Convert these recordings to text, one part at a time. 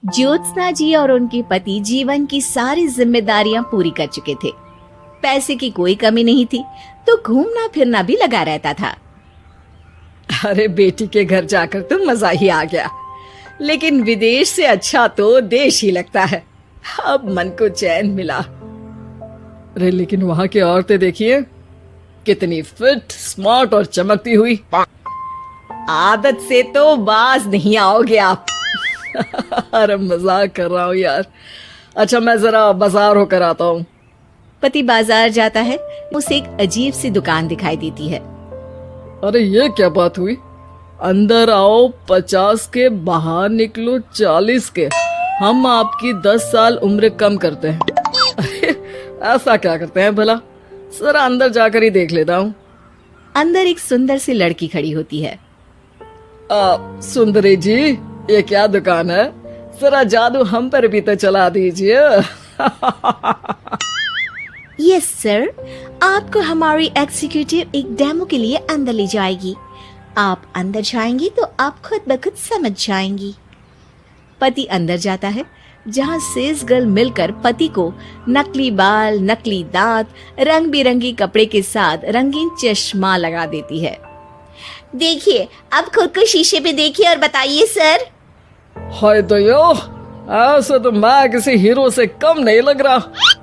ज्योत्सना जी और उनके पति जीवन की सारी जिम्मेदारियां पूरी कर चुके थे। पैसे की कोई कमी नहीं थी, तो घूमना फिरना भी लगा रहता था। अरे बेटी के घर जाकर तो मजा ही आ गया, लेकिन विदेश से अच्छा तो देश ही लगता है। अब मन को चैन मिला। अरे लेकिन वहां की औरतें देखिए, कितनी फिट, स्मार्ट और चमकती हुई। आदत से तो बाज नहीं आओगे आप। अरे मजाक कर रहा हूँ यार। अच्छा मैं जरा बाजार होकर आता हूँ। पति बाजार जाता है, उसे एक अजीब सी दुकान दिखाई देती है। अरे ये क्या बात हुई? अंदर आओ 50 के, बाहर निकलो 40 के। हम आपकी 10 साल उम्र कम करते हैं। अरे ऐसा क्या करते हैं भला? जरा अंदर जाकर ही देख लेता हूँ। अंदर एक सुंदर सी लड़की खड़ी होती है। सुंदरी जी, ये क्या दुकान है? जरा जादू हम पर भी तो चला दीजिए। यस सर, आपको हमारी एग्जीक्यूटिव एक डेमो के लिए अंदर ले जाएगी। आप अंदर जाएंगी तो आप खुद ब खुद समझ जाएंगी। पति अंदर जाता है, जहाँ सेल्स गर्ल मिलकर पति को नकली बाल, नकली दांत, रंग बिरंगी कपड़े के साथ रंगीन चश्मा लगा देती है। देखिए, अब खुद को शीशे पे देखिए और बताइए सर। हाय दयो, ऐसे तो मैं किसी हीरो से कम नहीं लग रहा।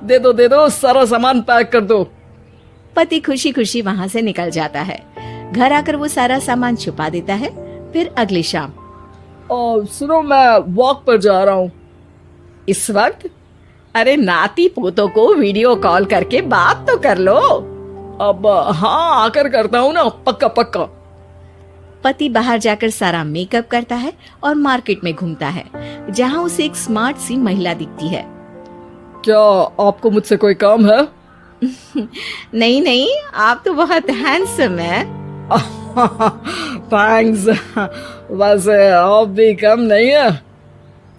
दे दो, सारा सामान पैक कर दो। पति खुशी खुशी वहाँ से निकल जाता है। घर आकर वो सारा सामान छुपा देता है। फिर अगली शाम, सुनो मैं वॉक पर जा रहा हूँ। इस वक्त? अरे नाती पोतों को वीडियो कॉल करके बात तो कर लो। अब हाँ, आकर करता हूँ ना, पक्का पक्का। पति बाहर जाकर सारा मेकअप करता है और मार्केट में घूमता है, जहाँ उसे एक स्मार्ट सी महिला दिखती है। क्या आपको मुझसे कोई काम है? नहीं नहीं, आप तो बहुत हैंडसम हैं। थैंक्स। वैसे आप भी कम नहीं है।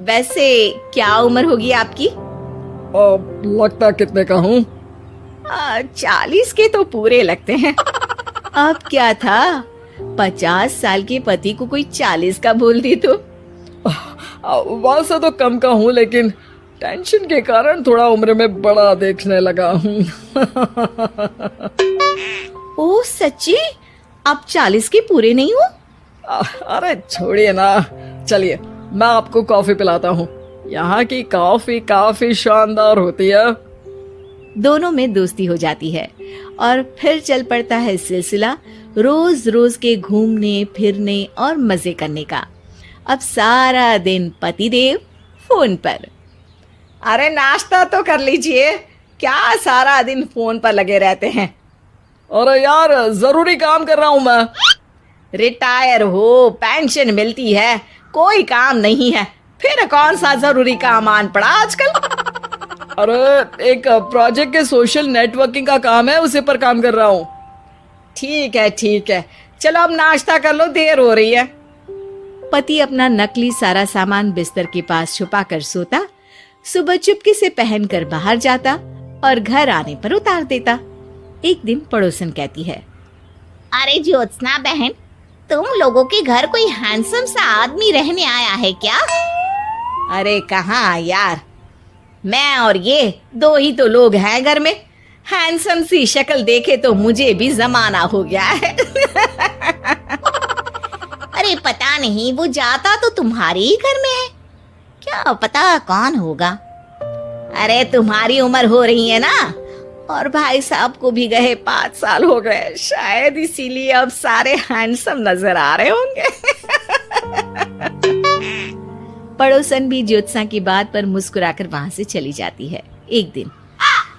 वैसे क्या उम्र होगी आपकी? लगता कितने का हूँ? 40 के तो पूरे लगते हैं। अब क्या था, 50 साल के पति को कोई 40 का बोल दी तो? वैसे तो कम का हूँ, लेकिन टेंशन के कारण थोड़ा उम्र में बड़ा देखने लगा हूँ। ओह सच्ची? आप 40 के पूरे नहीं हो? अरे छोड़िए ना, चलिए मैं आपको कॉफी पिलाता हूँ। यहाँ की कॉफी काफी शानदार होती है। दोनों में दोस्ती हो जाती है और फिर चल पड़ता है सिलसिला रोज रोज के घूमने फिरने और मजे करने का। अब सारा दिन पतिदेव फोन पर। अरे नाश्ता तो कर लीजिए, क्या सारा दिन फोन पर लगे रहते हैं? अरे यार, जरूरी काम कर रहा हूँ मैं। रिटायर हो, पेंशन मिलती है, कोई काम नहीं है, फिर कौन सा जरूरी काम आन पड़ा आजकल? अरे एक प्रोजेक्ट के सोशल नेटवर्किंग का काम है, उसी पर काम कर रहा हूँ। ठीक है, चलो अब नाश्ता कर लो, देर हो रही है। पति अपना नकली सारा सामान बिस्तर के पास छुपा कर सोता, सुबह चुपके से पहनकर बाहर जाता और घर आने पर उतार देता। एक दिन पड़ोसन कहती है, अरे ज्योत्सना बहन, तुम लोगों के घर कोई हैंडसम सा आदमी रहने आया है क्या? अरे कहाँ यार, मैं और ये दो ही तो लोग हैं घर में। हैंडसम सी शक्ल देखे तो मुझे भी जमाना हो गया है। अरे पता नहीं, वो जाता तो तुम्हारे ही घर में है, क्या पता कौन होगा। अरे तुम्हारी उम्र हो रही है ना, और भाई साहब को भी गए 5 साल हो गए, शायद इसीलिए अब सारे हैंडसम नजर आ रहे होंगे। पड़ोसन भी ज्योत्सना की बात पर मुस्कुराकर वहां से चली जाती है। एक दिन,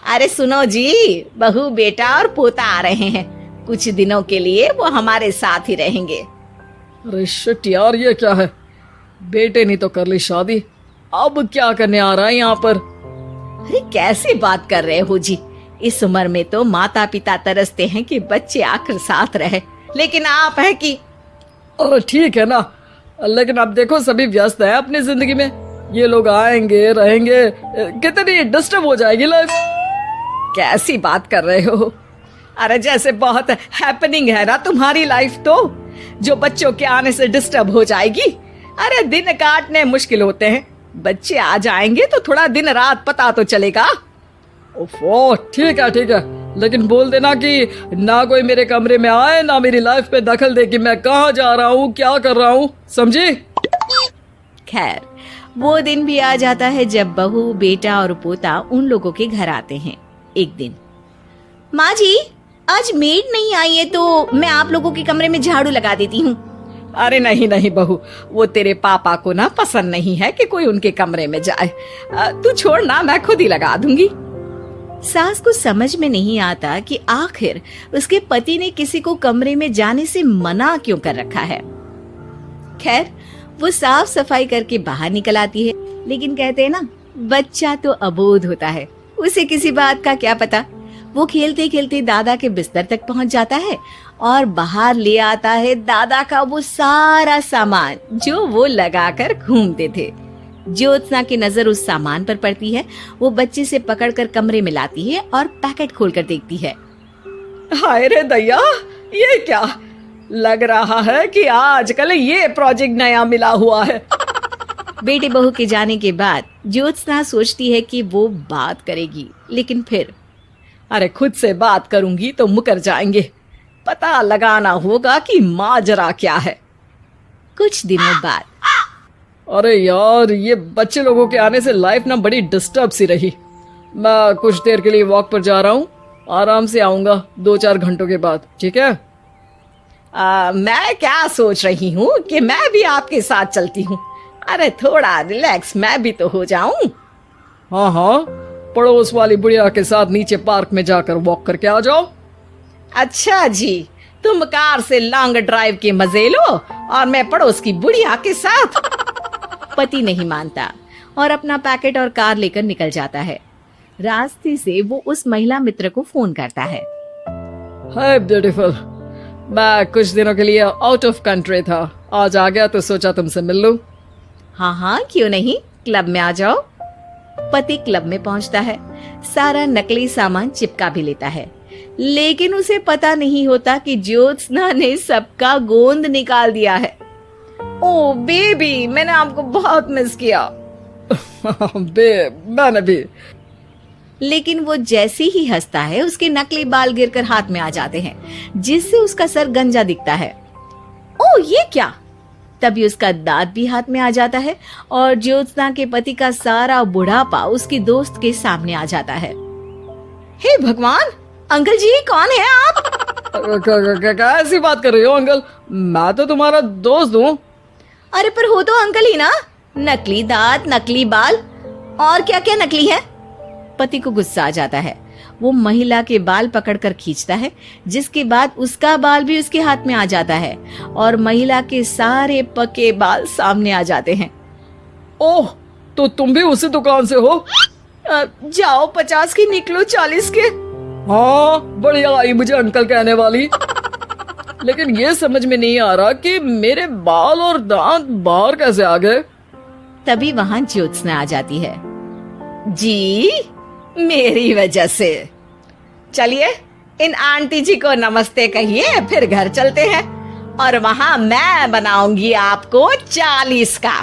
अरे सुनो जी, बहू बेटा और पोता आ रहे हैं, कुछ दिनों के लिए वो हमारे साथ ही रहेंगे। अरे शिट यार, ये क्या है? बेटे ने तो कर ली शादी, अब क्या करने आ रहा है यहाँ पर? अरे कैसे बात कर रहे हो जी, इस उम्र में तो माता पिता तरसते हैं कि बच्चे आकर साथ रहे, लेकिन आप है कि। अरे ठीक है ना, लेकिन अब देखो सभी व्यस्त हैं अपनी जिंदगी में, ये लोग आएंगे रहेंगे, कितनी डिस्टर्ब हो जाएगी लाइफ। कैसी बात कर रहे हो? अरे जैसे बहुत हैपनिंग है ना तुम्हारी लाइफ, तो जो बच्चों के आने से डिस्टर्ब हो जाएगी। अरे दिन काटने मुश्किल होते हैं, बच्चे आ जाएंगे तो थोड़ा दिन रात पता तो चलेगा। ओफो, ठीक है ठीक है, लेकिन बोल देना कि ना कोई मेरे कमरे में आए, ना मेरी लाइफ पे दखल दे कि मैं कहाँ जा रहा हूँ, क्या कर रहा हूँ, समझी? खैर, वो दिन भी आ जाता है जब बहू, बेटा और पोता उन लोगों के घर आते हैं। एक दिन, माँ जी, आज मेड नहीं आई है तो मैं आप लोगों के कमरे में झाड़ू लगा देती हूँ। अरे नहीं नहीं बहू, वो तेरे पापा को ना पसंद नहीं है कि कोई उनके कमरे में जाए। तू छोड़ ना, मैं खुद ही लगा दूंगी। सास को समझ में नहीं आता कि आखिर उसके पति ने किसी को कमरे में जाने से मना क्यों कर रखा है। खैर, वो साफ सफाई करके बाहर निकल आती है, लेकिन कहते हैं ना, बच्चा तो अबोध होता है, उसे किसी बात का क्या पता। वो खेलते खेलते दादा के बिस्तर तक पहुंच जाता है और बाहर ले आता है दादा का वो सारा सामान जो वो लगाकर घूमते थे। ज्योत्सना की नजर उस सामान पर पड़ती है। वो बच्चे से पकड़कर कमरे में लाती है और पैकेट खोलकर देखती है। हाय रे दैया, ये क्या? लग रहा है कि आजकल ये प्रोजेक्ट नया मिला हुआ है। बेटे बहू के जाने के बाद ज्योत्सना सोचती है कि वो बात करेगी, लेकिन फिर अरे खुद से बात करूंगी तो मुकर जाएंगे। पता लगाना होगा कि माजरा क्या है। कुछ दिनों बाद, अरे यार, ये बच्चे लोगों के आने से लाइफ ना बड़ी डिस्टर्ब सी रही। मैं कुछ देर के लिए वॉक पर जा रहा हूँ, आराम से आऊंगा 2-4 घंटों के बाद, ठीक है? मैं क्या सोच रही हूँ कि मैं भी आपके साथ चलती हूँ। अरे थोड़ा रिलैक्स मैं भी तो हो जाऊं। हाँ हाँ, पड़ोस वाली बुढ़िया के साथ नीचे पार्क में जाकर वॉक करके आ जाओ। अच्छा जी, तुम कार से लॉन्ग ड्राइव के मजे लो और मैं पड़ोस की बुढ़िया के साथ। पति नहीं मानता और अपना पैकेट और कार लेकर निकल जाता है। रास्ते से वो उस महिला मित्र को फोन करता है। हाय ब्यूटीफुल, मैं कुछ दिनों के लिए आउट ऑफ कंट्री था, आज आ गया तो सोचा तुमसे मिल लूं। हाँ हाँ, क्यों नहीं, क्लब में आ जाओ। पति क्लब में पहुंचता है, सारा नकली सामान चिपका भी लेता है, लेकिन उसे पता नहीं होता कि ज्योत्सना ने सबका गोंद निकाल दिया है। ओ बेबी, मैंने आपको बहुत मिस किया। मैंने भी। लेकिन वो जैसे ही हंसता है, उसके नकली बाल गिरकर हाथ में आ जाते हैं, जिससे उसका सर गंजा दिखता है। ओ ये क्या? तभी उसका दांत भी हाथ में आ जाता है और ज्योत्सना के पति का सारा बुढ़ापा उसकी दोस्त के सामने आ जाता है। हे भगवान, अंकल जी, कौन है आप? कैसी बात कर रही हो अंकल? मैं तो तुम्हारा दोस्त हूँ। अरे पर हो तो अंकल ही ना। नकली दांत, नकली बाल और क्या क्या नकली है। पति को गुस्सा आ जाता है। वो महिला के बाल पकड़कर खींचता है, जिसके बाद उसका बाल भी उसके हाथ में आ जाता है और महिला के सारे पके बाल सामने आ जाते हैं। ओह, तो तुम भी उसी दुकान से हो? जाओ 50 की निकलो 40 के। हाँ, बढ़िया आई मुझे अंकल कहने वाली। लेकिन ये समझ में नहीं आ रहा कि मेरे बाल और दांत बाहर कैसे आ गए। तभी वहां ज्योत्सना आ जाती है। जी, मेरी वजह से। चलिए इन आंटी जी को नमस्ते कहिए, फिर घर चलते हैं और वहां मैं बनाऊंगी आपको 40 का।